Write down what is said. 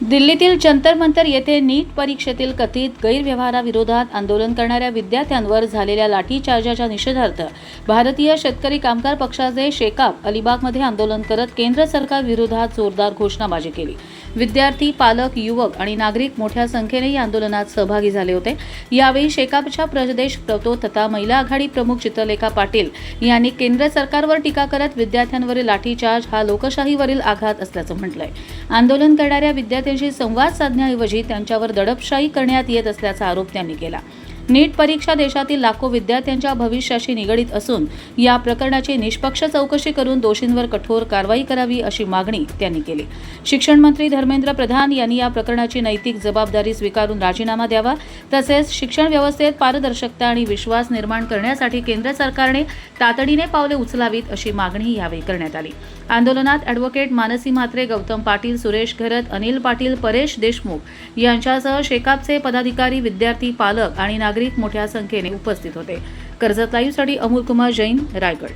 दिल्लीतील जंतर मंतर येथे नीट परीक्षेतील कथित गैरव्यवहाराविरोधात आंदोलन करणाऱ्या विद्यार्थ्यांवर झालेल्या लाठीचार्जाच्या निषेधार्थ भारतीय शेतकरी कामगार पक्षाचे शेकाप अलिबागमध्ये आंदोलन करत केंद्र सरकार विरोधात जोरदार घोषणाबाजी केली। विद्यार्थी, पालक, युवक आणि नागरिक मोठ्या संख्येने या आंदोलनात सहभागी झाले होते। यावेळी शेकापच्या प्रदेश प्रवक्ते तथा महिला आघाडी प्रमुख चित्रलेखा पाटील यांनी केंद्र सरकारवर टीका करत विद्यार्थ्यांवरील लाठीचार्ज हा लोकशाहीवरील आघात असल्याचं म्हटलंय। आंदोलन करणाऱ्या विद्यार्थ्यांशी संवाद साधण्याऐवजी त्यांच्यावर दडपशाही करण्यात येत असल्याचा आरोप त्यांनी केला। नीट परीक्षा देशातील लाखो विद्यार्थ्यांच्या भविष्याशी निगडीत असून या प्रकरणाची निष्पक्ष चौकशी करून दोषींवर कठोर कारवाई करावी अशी मागणी त्यांनी केली। शिक्षण मंत्री धर्मेंद्र प्रधान यांनी या प्रकरणाची नैतिक जबाबदारी स्वीकारून राजीनामा द्यावा, तसेच शिक्षण व्यवस्थेत पारदर्शकता आणि विश्वास निर्माण करण्यासाठी केंद्र सरकारने तातडीने पावले उचलावीत अशी मागणी यावेळी करण्यात आली। आंदोलनात ॲडव्होकेट मानसी म्हात्रे, गौतम पाटील, सुरेश घरत, अनिल पाटील, परेश देशमुख यांच्यासह शेकापचे पदाधिकारी, विद्यार्थी, पालक आणि नागरिक मोठ्या संख्येने उपस्थित होते। कर्जत लाईव्हसाठी अमोल कुमार जैन, रायगड।